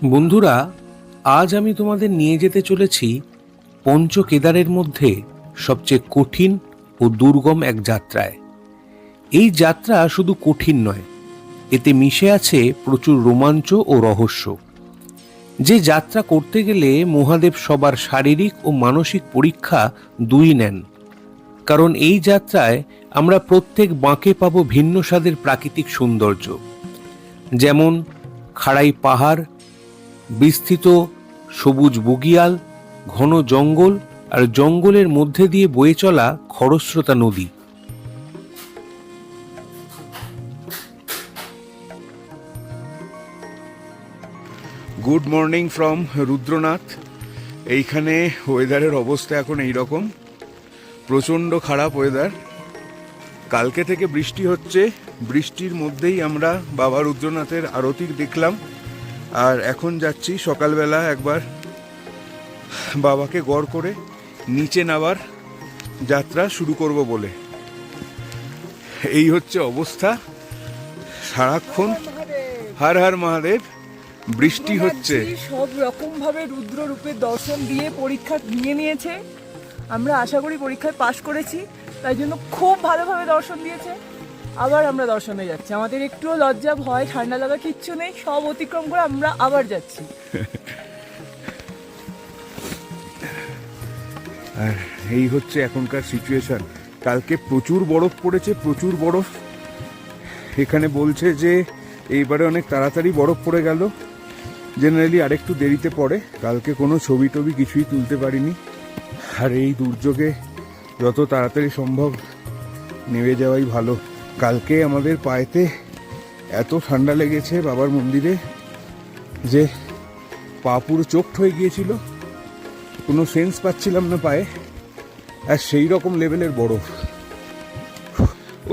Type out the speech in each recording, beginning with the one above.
বন্ধুরা, আজ আমি তোমাদের নিয়ে যেতে চলেছি পঞ্চ কেদারের মধ্যে সবচেয়ে কঠিন ও দুর্গম এক যাত্রায়। এই যাত্রা শুধু কঠিন নয়, এতে মিশে আছে প্রচুর রোমাঞ্চ ও রহস্য। যে যাত্রা করতে গেলে মহাদেব সবার শারীরিক ও মানসিক পরীক্ষা দুই নেন। কারণ এই যাত্রায় আমরা প্রত্যেক বাঁকে পাবো ভিন্ন স্বাদের প্রাকৃতিক সৌন্দর্য, যেমন খাড়াই পাহাড়, বিস্তৃত সবুজ বুগিয়াল, ঘন জঙ্গল আর জঙ্গলের মধ্যে দিয়ে বয়ে চলা খরস্রোতা নদী। Good morning from Rudranath. এইখানে ওয়েদারের অবস্থা এখন এইরকম, প্রচণ্ড খারাপ ওয়েদার। কালকে থেকে বৃষ্টি হচ্ছে, বৃষ্টির মধ্যেই আমরা বাবা রুদ্রনাথের আরতি দেখলাম। আর এখন যাচ্ছি সকালবেলা একবার বাবাকে গড় করে নিচে নামার যাত্রা শুরু করব বলে। এই হচ্ছে অবস্থা, সারাক্ষণ হর হর মহাদেব বৃষ্টি হচ্ছে। সব রকম ভাবে রুদ্র রূপের দর্শন দিয়ে পরীক্ষা নিয়ে নিয়েছে। আমরা আশা করি পরীক্ষায় পাশ করেছি, তাই জন্য খুব ভালোভাবে দর্শন দিয়েছে। আবার আমরা দর্শনে যাচ্ছি, আমাদের একটুও লজ্জা ভয় ঠান্ডা লাগা কিচ্ছু নেই, সব অতিক্রম করে আমরা আবার যাচ্ছি। আর এই হচ্ছে এখনকার সিচুয়েশন। কালকে প্রচুর বরফ পড়েছে, প্রচুর বরফ। এখানে বলছে যে এইবারে অনেক তাড়াতাড়ি বরফ পড়ে গেল, জেনারেলি আরেকটু দেরিতে পড়ে। কালকে কোনো ছবি টবি কিছুই তুলতে পারিনি। আর এই দুর্যোগে যত তাড়াতাড়ি সম্ভব নেমে যাওয়াই ভালো। কালকে আমাদের পায়েতে এত ঠান্ডা লেগেছে বাবার মন্দিরে যে পা পুরো চোখড হয়ে গিয়েছিল, কোনো সেন্স পাচ্ছিলাম না পায়ে। আর সেই রকম লেভেলের বরফ।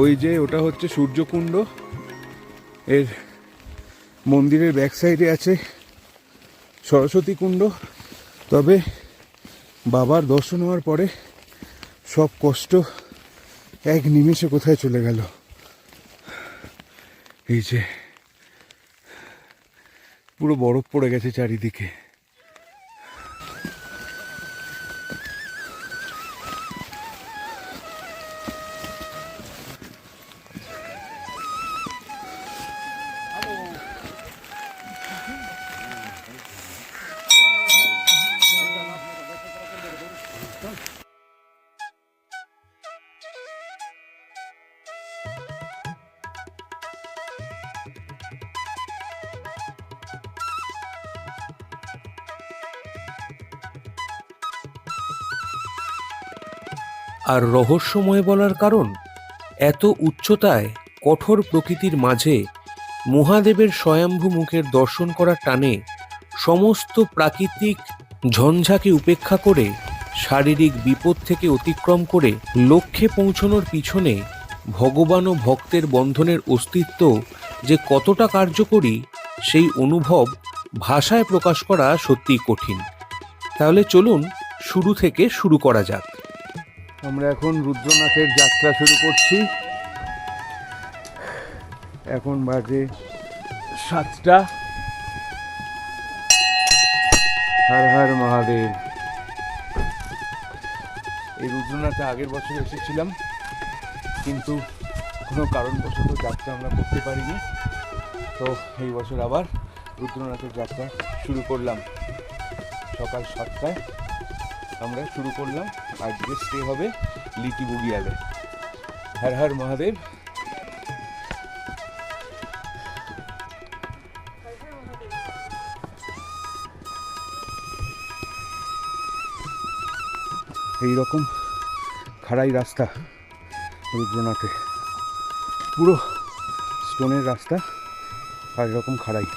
ওই যে ওটা হচ্ছে সূর্যকুণ্ড, এর মন্দিরের ব্যাক সাইডে আছে সরস্বতী কুণ্ড। তবে বাবার দর্শন হওয়ার পরে সব কষ্ট এক নিমেষে কোথায় চলে গেল। এই যে পুরো বরফ পড়ে গেছে চারিদিকে। আর রহস্যময় বলার কারণ, এত উচ্চতায় কঠোর প্রকৃতির মাঝে মহাদেবের স্বয়ম্ভু মুখের দর্শন করার টানে সমস্ত প্রাকৃতিক ঝঞ্ঝাকে উপেক্ষা করে, শারীরিক বিপদ থেকে অতিক্রম করে লক্ষ্যে পৌঁছানোর পিছনে ভগবান ও ভক্তের বন্ধনের অস্তিত্ব যে কতটা কার্যকরী, সেই অনুভব ভাষায় প্রকাশ করা সত্যিই কঠিন। তাহলে চলুন শুরু থেকে শুরু করা যাক। আমরা এখন রুদ্রনাথের যাত্রা শুরু করছি। এখন বাজে 7টা। হর হর মহাদেব। এই রুদ্রনাথে আগের বছর এসেছিলাম, কিন্তু কোনো কারণবশত যাত্রা আমরা করতে পারিনি। তো এই বছর আবার রুদ্রনাথের যাত্রা শুরু করলাম। সকাল 7টায় আমরা শুরু করলাম। আজকে স্টে হবে লিটি বুগিয়ালে। হর হর মহাদেব। এইরকম খাড়াই রাস্তা রুদ্রনাথে, পুরো স্টোনের রাস্তা, আর এরকম খাড়াই।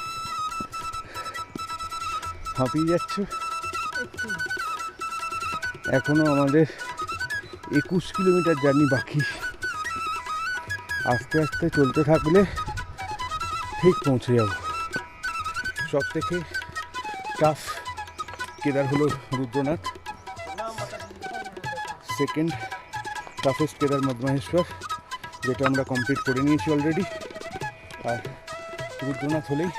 হাঁপিয়ে যাচ্ছে। এখনো আমাদের 21 কিলোমিটার জার্নি বাকি। আস্তে আস্তে চলতে থাকলে ঠিক পৌঁছে যাব। সব থেকে টাফ কেদার হলো রুদ্রনাথ, সেকেন্ড টাফেস্ট কেদার মধ্যমহেশ্বর, যেটা আমরা কমপ্লিট করে নিয়েছি অলরেডি। আর রুদ্রনাথ হলেই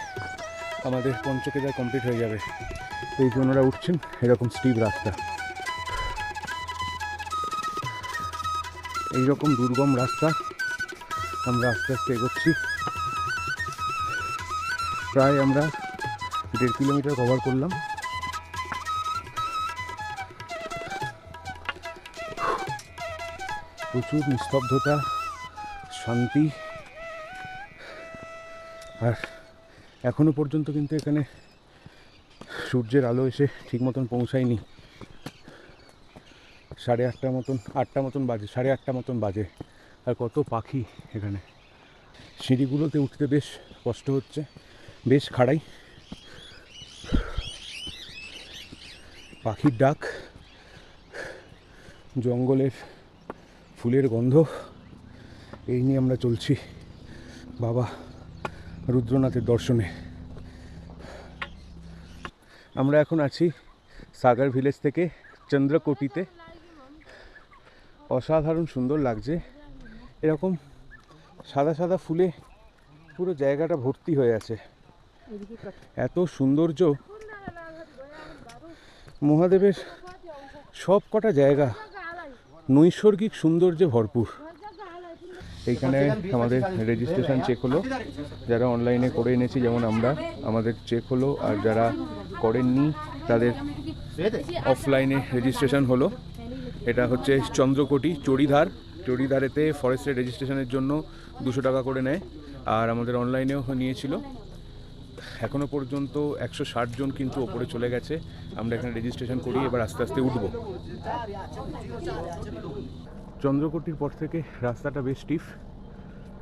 আমাদের পঞ্চকেদার কমপ্লিট হয়ে যাবে। এই যে ওনারা উঠছেন এরকম স্টিপ রাস্তা, এইরকম দুর্গম রাস্তা আমরা আস্তে আস্তে এগোচ্ছি। প্রায় আমরা 1.5 কিলোমিটার কভার করলাম। প্রচুর নিস্তব্ধতা, শান্তি, আর এখনো পর্যন্ত কিন্তু এখানে সূর্যের আলো এসে ঠিক মতন পৌঁছায়নি। 8:30 মতন বাজে, 8:30 মতন বাজে। আর কত পাখি এখানে। সিঁড়িগুলোতে উঠতে বেশ কষ্ট হচ্ছে, বেশ খাড়াই। পাখির ডাক, জঙ্গলের ফুলের গন্ধ, এই নিয়ে আমরা চলছি বাবা রুদ্রনাথের দর্শনে। আমরা এখন আছি সাগর ভিলেজ থেকে চন্দ্রকোটিতে। অসাধারণ সুন্দর লাগছে, এরকম সাদা সাদা ফুলে পুরো জায়গাটা ভর্তি হয়ে আছে। এত সৌন্দর্য, মহাদেবের সব কটা জায়গা নৈসর্গিক সৌন্দর্যে ভরপুর। এইখানে আমাদের রেজিস্ট্রেশন চেক হলো, যারা অনলাইনে করে এনেছি যেমন আমরা, আমাদের চেক হলো। আর যারা করেননি তাদের অফলাইনে রেজিস্ট্রেশন হলো। এটা হচ্ছে চন্দ্রকোটি চড়িধারেতে ফরেস্টের রেজিস্ট্রেশনের জন্য 200 টাকা করে নেয়, আর আমাদের অনলাইনেও নিয়েছিল। এখনও পর্যন্ত 160 জন কিন্তু ওপরে চলে গেছে। আমরা এখানে রেজিস্ট্রেশন করি, এবার আস্তে আস্তে উঠব। চন্দ্রকোটির পর থেকে রাস্তাটা বেশ স্টিফ,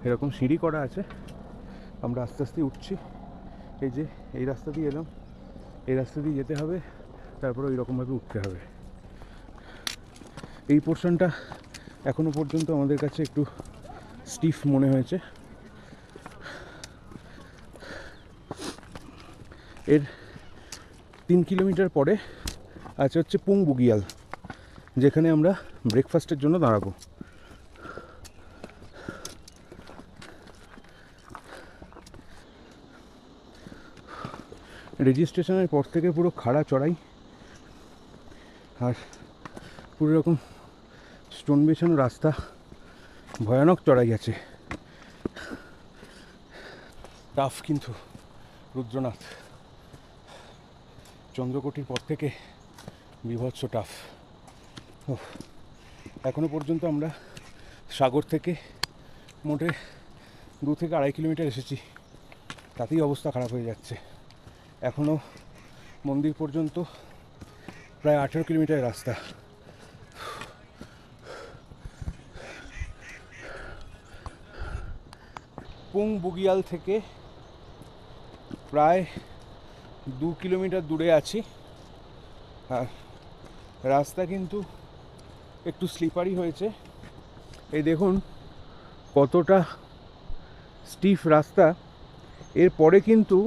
এরকম সিঁড়ি করা আছে। আমরা আস্তে আস্তে উঠছি। এই যে এই রাস্তা দিয়ে এলাম, এই রাস্তা দিয়ে যেতে হবে, তারপরে ওইরকমভাবে উঠতে হবে। এই পোর্শনটা এখনো পর্যন্ত আমাদের কাছে একটু স্টিফ মনে হয়েছে। এর 3 কিলোমিটার পরে আছে হচ্ছে পুং বুগিয়াল, যেখানে আমরা ব্রেকফাস্টের জন্য দাঁড়াবো। রেজিস্ট্রেশনের পর থেকে পুরো খাড়া চড়াই, আর পুরো রকম স্টোন বেছানো রাস্তা, ভয়ানক চড়াই আছে। টাফ কিন্তু রুদ্রনাথ, চন্দ্রকোটির পর থেকে বিভৎস টাফ। এখনো পর্যন্ত আমরা সাগর থেকে মোটে 2 থেকে 2.5 কিলোমিটার এসেছি, তাতেই অবস্থা খারাপ হয়ে যাচ্ছে। এখনও মন্দির পর্যন্ত প্রায় 18 কিলোমিটার রাস্তা। পুং বুগিয়াল থেকে প্রায় 2 কিলোমিটার দূরে আছি, আর রাস্তা কিন্তু একটু স্লিপারি হয়েছে। এই দেখুন কতটা স্টিফ রাস্তা। এরপরে কিন্তু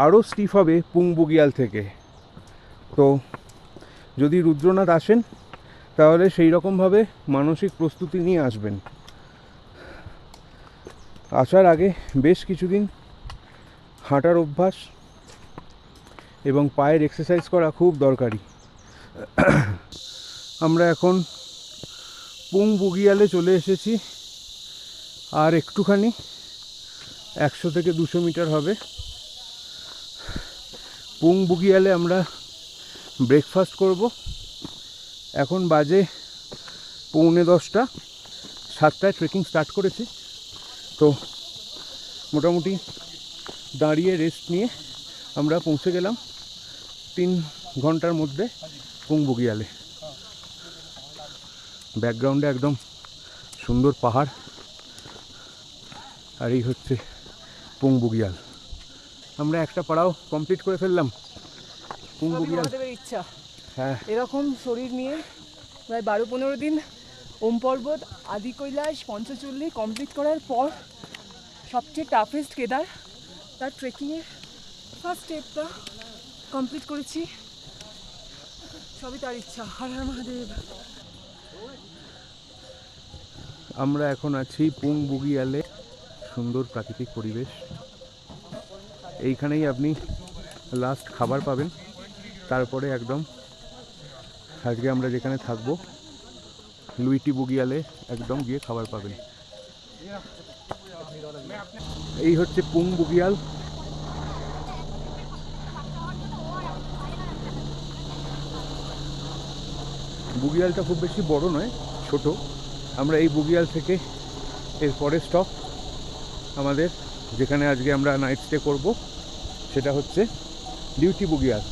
আরও স্টিফ হবে পুং বুগিয়াল থেকে। তো যদি রুদ্রনাথ আসেন তাহলে সেই রকমভাবে মানসিক প্রস্তুতি নিয়ে আসবেন। আসার আগে বেশ কিছুদিন হাঁটার অভ্যাস এবং পায়ের এক্সারসাইজ করা খুব দরকারি। আমরা এখন পুং বুগিয়ালে চলে এসেছি, আর একটুখানি 100 থেকে 200 মিটার হবে। পুং বুগিয়ালে আমরা ব্রেকফাস্ট করব। এখন বাজে 9:45, 7টায় ট্রেকিং স্টার্ট করেছি। তো মোটামুটি দাঁড়িয়ে রেস্ট নিয়ে আমরা পৌঁছে গেলাম 3 ঘন্টার মধ্যে পুং বুগিয়ালে। ব্যাকগ্রাউন্ডে একদম সুন্দর পাহাড়, আর এই হচ্ছে পুং বুগিয়াল। আমরা একটা পাড়াও কমপ্লিট করে ফেললাম। পুং বুগিয়াল ইচ্ছা, হ্যাঁ, এরকম শরীর নিয়ে প্রায় 12-15 দিন ওম পর্বত, আদি কৈলাস, পঞ্চচল্লী কমপ্লিট করার পর সবচেয়ে টাফেস্ট কেদার, তার ট্রেকিংয়ের ফার্স্ট স্টেপটা কমপ্লিট করেছি। সবই তার ইচ্ছা। হর হর মহাদেব। আমরা এখন আছি পুং বুগিয়ালে। সুন্দর প্রাকৃতিক পরিবেশ, এইখানেই আপনি লাস্ট খাবার পাবেন, তারপরে একদম আজকে আমরা যেখানে থাকবো লুইটি বুগিয়ালে একদম গিয়ে খাবার পাবেন। এই হচ্ছে পুং বুগিয়াল। বুগিয়ালটা খুব বেশি বড় নয়, ছোট। আমরা এই বুগিয়াল থেকে এর পরের স্টপ আমাদের, যেখানে আজকে আমরা নাইট স্টে করবো, সেটা হচ্ছে লিউটি বুগিয়াল।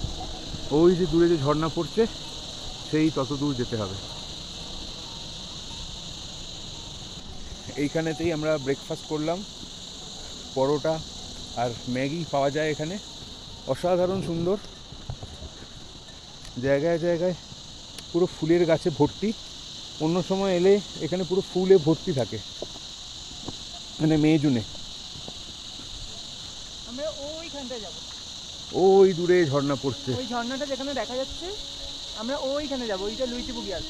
ওই যে দূরে যে ঝর্ণা পড়ছে সেই তত দূর যেতে হবে। এইখানেতেই আমরা ব্রেকফাস্ট করলাম, পরোটা আর ম্যাগি পাওয়া যায় এখানে, অসাধারণ সুন্দর। জায়গায় জায়গায় পুরো ফুলের গাছে ভর্তি, অন্য সময় এলে এখানে পুরো ফুলে ভর্তি থাকে, মানে মে জুনে। আমরা ওইখানটায় যাব, ওই দূরে ঝর্ণা পড়ছে, ওই ঝর্ণাটা যেখানে দেখা যাচ্ছে আমরা ওইখানে যাব। ওইটা লুইটি বুগিয়াল।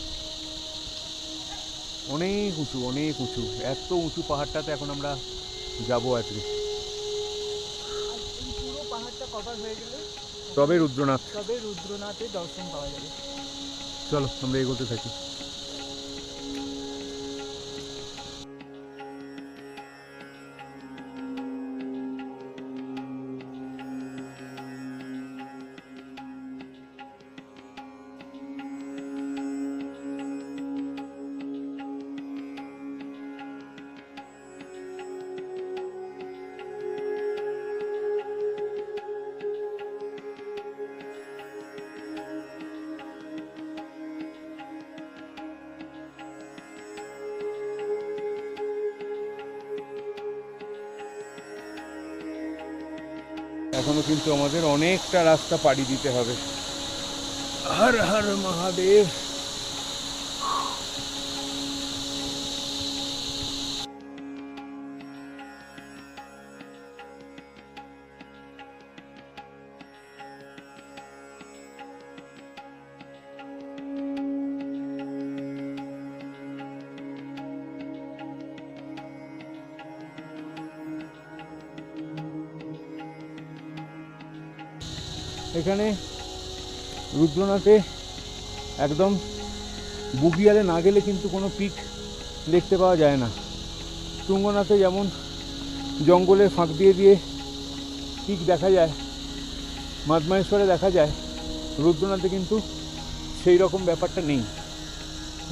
অনেক উঁচু, অনেক উঁচু, এত উঁচু পাহাড়টাতে এখন আমরা যাবো আজকে। এই পুরো পাহাড়টা কভার হয়ে গেলে তবে রুদ্রনাথ, তবে রুদ্রনাথের দর্শন পাওয়া যাবে। চলো আমরা এগোতে থাকি। এখনো কিন্তু আমাদের অনেকটা রাস্তা পাড়ি দিতে হবে। হর হর মহাদেব। এখানে রুদ্রনাথে একদম বুগিয়ালে না গেলে কিন্তু কোনো পিক দেখতে পাওয়া যায় না। তুঙ্গনাথে যেমন জঙ্গলের ফাঁক দিয়ে দিয়ে পিক দেখা যায়, মাদমাহেশ্বরে দেখা যায়, রুদ্রনাথে কিন্তু সেই রকম ব্যাপারটা নেই।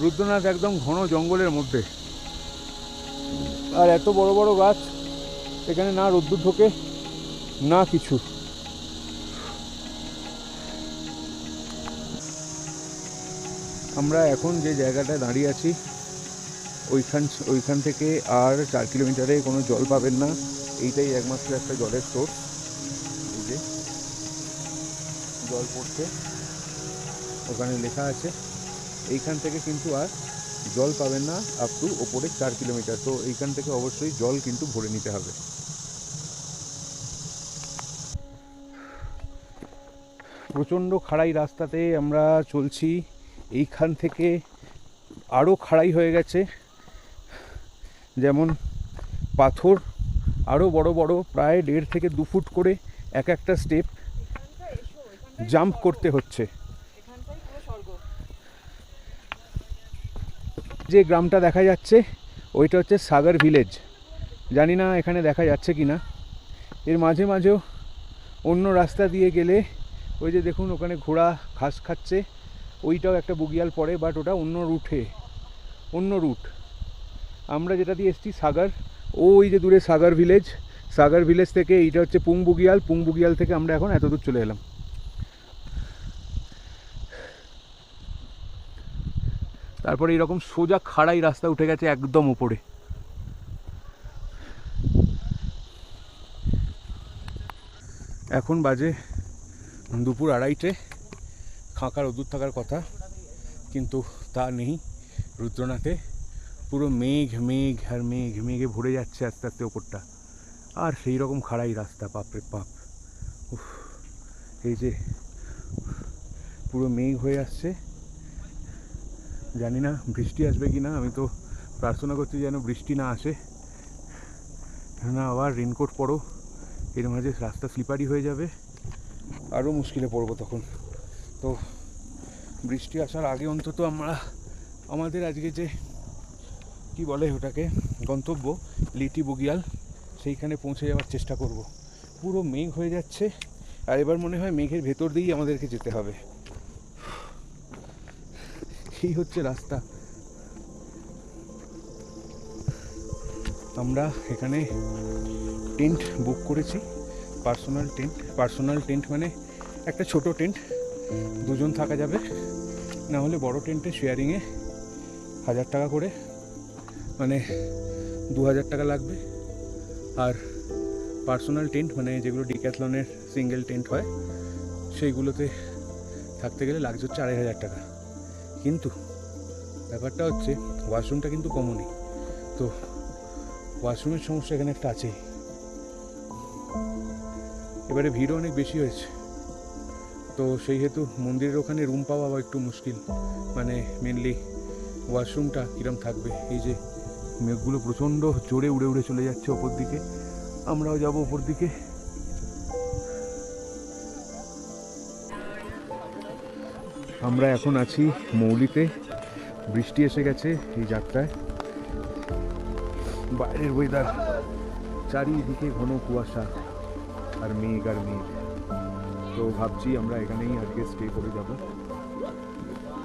রুদ্রনাথ একদম ঘন জঙ্গলের মধ্যে, আর এত বড় বড় গাছ, এখানে না রোদ্দুর ঢোকে না কিছু। আমরা এখন যে জায়গাটায় দাঁড়িয়ে আছি ওইখান থেকে আর 4 কিলোমিটারে কোনো জল পাবেন না। এইটাই একমাত্র একটা জলের সোর্স। এই যে জল পড়ছে, ওখানে লেখা আছে। এইখান থেকে কিন্তু আর জল পাবেন না আপ টু ওপরে 4 কিলোমিটার। তো এইখান থেকে অবশ্যই জল কিন্তু ভরে নিতে হবে। প্রচণ্ড খাড়াই রাস্তাতে আমরা চলছি। এইখান থেকে আরও খাড়াই হয়ে গেছে, যেমন পাথর আরও বড় বড়, প্রায় 1.5 থেকে 2 ফুট করে এক একটা স্টেপ জাম্প করতে হচ্ছে। যে গ্রামটা দেখা যাচ্ছে ওইটা হচ্ছে সাগর ভিলেজ। জানি না এখানে দেখা যাচ্ছে কি না। এর মাঝে মাঝেও অন্য রাস্তা দিয়ে গেলে ওই যে দেখুন ওখানে ঘোড়া ঘাস খাচ্ছে, ওইটাও একটা বুগিয়াল পড়ে, বাট ওটা অন্য রুট। আমরা যেটা দিয়ে এসেছি সাগর, ওই যে দূরে সাগর ভিলেজ থেকে এইটা হচ্ছে পুং বুগিয়াল থেকে আমরা এখন এত দূর চলে এলাম। তারপরে এরকম সোজা খাড়াই রাস্তা উঠে গেছে একদম উপরে। এখন বাজে দুপুর 2:30, ফাঁকা রোদ্দুর থাকার কথা, কিন্তু তা নেই। রুদ্রনাথে পুরো মেঘে ভরে যাচ্ছে আস্তে আস্তে ওপরটা, আর সেই রকম খাড়াই রাস্তা, বাপরে বাপ। এই যে পুরো মেঘ হয়ে আসছে, জানি না বৃষ্টি আসবে কি না। আমি তো প্রার্থনা করছি যেন বৃষ্টি না আসে, না আবার রেনকোট পরো, এর মাঝে রাস্তা স্লিপারি হয়ে যাবে। আরও মুশকিলে পড়বো তখন। তো বৃষ্টি আসার আগে অন্তত আমরা আমাদের আজকে যে কি বলে ওটাকে গন্তব্য লিটি বুগিয়াল সেইখানে পৌঁছে যাওয়ার চেষ্টা করব। পুরো মেঘ হয়ে যাচ্ছে, আর এবার মনে হয় মেঘের ভেতর দিয়েই আমাদেরকে যেতে হবে। এই হচ্ছে রাস্তা। আমরা এখানে টেন্ট বুক করেছি, পার্সোনাল টেন্ট মানে একটা ছোট টেন্ট, দুজন থাকা যাবে। না হলে বড় টেন্টে শেয়ারিংয়ে 1000 টাকা করে, মানে 2000 টাকা লাগবে। আর পার্সোনাল টেন্ট মানে যেগুলো ডিক্যাথলনের সিঙ্গেল টেন্ট হয় সেইগুলোতে থাকতে গেলে লাগছে হচ্ছে 2500 টাকা। কিন্তু ব্যাপারটা হচ্ছে ওয়াশরুমটা কিন্তু কমনই, তো ওয়াশরুমের সমস্যা এখানে একটা আছেই। এবারে ভিড়ও অনেক বেশি হয়েছে, তো সেই হেতু মন্দিরের ওখানে রুম পাওয়া একটু মুশকিল। মানে মেনলি ওয়াশরুমটা কীরকম থাকবে। এই যে মেঘগুলো প্রচণ্ড জোরে উড়ে উড়ে চলে যাচ্ছে ওপর দিকে, আমরাও যাব ওপর দিকে। আমরা এখন আছি মৌলিতে, বৃষ্টি এসে গেছে এই যাত্রায়। বাইরের ওয়েদার, চারিদিকে ঘন কুয়াশা আর মেঘ আর মেঘ। তো ভাবছি আমরা এখানেই আজকে স্টে করে যাব।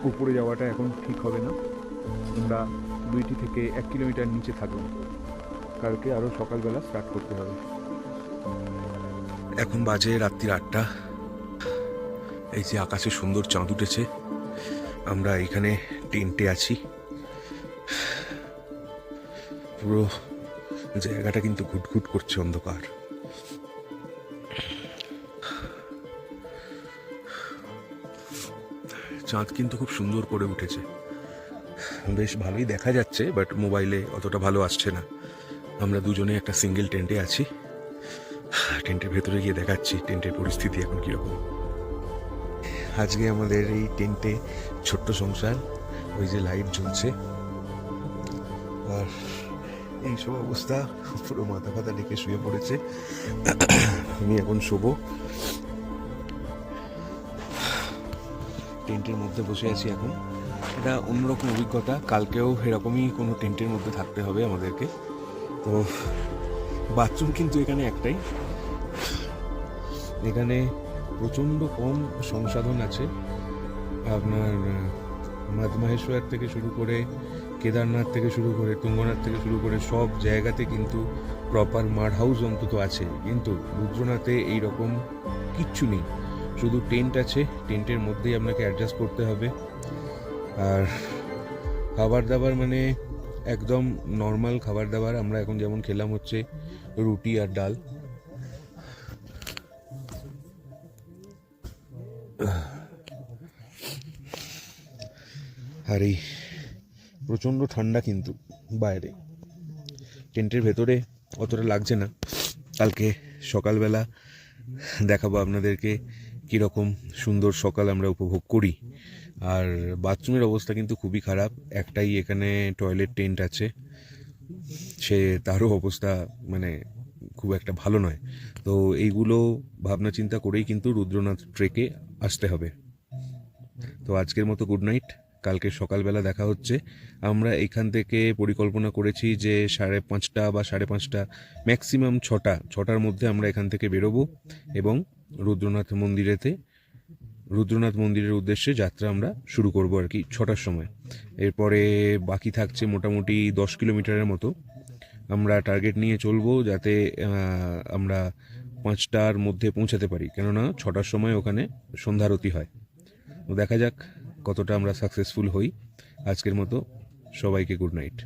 উপরে যাওয়াটা এখন ঠিক হবে না, আমরা 2 থেকে 1 কিলোমিটার নিচে থাকবো। কালকে আরও সকালবেলা স্টার্ট করতে হবে। এখন বাজে রাত্রির 8টা। এই যে আকাশে সুন্দর চাঁদ উঠেছে, আমরা এখানে টেন্টে আছি। পুরো জায়গাটা কিন্তু ঘুটঘুট করছে অন্ধকার। চাঁদ কিন্তু খুব সুন্দর করে উঠেছে, বেশ ভালোই দেখা যাচ্ছে, বাট মোবাইলে অতটা ভালো আসছে না। আমরা দুজনে একটা সিঙ্গেল টেন্টে আছি। টেন্টের ভেতরে গিয়ে দেখাচ্ছি টেন্টের পরিস্থিতি এখন কীরকম। আজকে আমাদের এই টেন্টে ছোট্ট সংসার, ওই যে লাইট জ্বলছে, আর এইসব অবস্থা, পুরো মাথা ফাতা ডেকে শুয়ে পড়েছে। আমি এখন শোবো। টেন্টের মধ্যে বসে আছি এখন। এটা অন্যরকম অভিজ্ঞতা, কালকেও এরকমই কোনো টেন্টের মধ্যে থাকতে হবে আমাদেরকে। তো বাথরুম কিন্তু এখানে একটাই, এখানে প্রচণ্ড কম সংসাধন আছে। আপনার মাদমাহেশ্বর থেকে শুরু করে, কেদারনাথ থেকে শুরু করে, তুঙ্গনাথ থেকে শুরু করে সব জায়গাতে কিন্তু প্রপার মাড হাউস অন্তত আছে, কিন্তু রুদ্রনাথে এইরকম কিচ্ছু নেই। শুধু টেন্ট আছে, টেন্টের মধ্যেই আপনাকে অ্যাডজাস্ট করতে হবে। আর খাবার দাবার মানে একদম নর্মাল খাবার দাবার। আমরা এখন যেমন খেলাম হচ্ছে রুটি আর ডাল। আর এই প্রচণ্ড ঠান্ডা কিন্তু বাইরে, টেন্টের ভেতরে অতটা লাগছে না। কালকে সকালবেলা দেখাবো আপনাদেরকে কীরকম সুন্দর সকাল আমরা উপভোগ করি। আর বাথরুমের অবস্থা কিন্তু খুবই খারাপ, একটাই এখানে টয়লেট টেন্ট আছে, তারও অবস্থা মানে খুব একটা ভালো নয়। তো এইগুলো ভাবনা চিন্তা করেই কিন্তু রুদ্রনাথ ট্রেকে আসতে হবে। তো আজকের মতো গুড নাইট, কালকে সকালবেলা দেখা হচ্ছে। আমরা এখান থেকে পরিকল্পনা করেছি যে 5:30 বা 5:30, ম্যাক্সিমাম 6টার মধ্যে আমরা এখান থেকে বেরোবো এবং রুদ্রনাথ মন্দিরের উদ্দেশ্যে যাত্রা আমরা শুরু করব আর কি 6টার সময়। এরপরে বাকি থাকছে মোটামুটি 10 কিলোমিটারের মতো। আমরা টার্গেট নিয়ে চলবো যাতে আমরা 5টার মধ্যে পৌঁছাতে পারি, কেননা 6টার সময় ওখানে সন্ধ্যারতি হয়। তো দেখা যাক কতটা আমরা সাকসেসফুল হই। আজকের মতো সবাইকে গুড নাইট।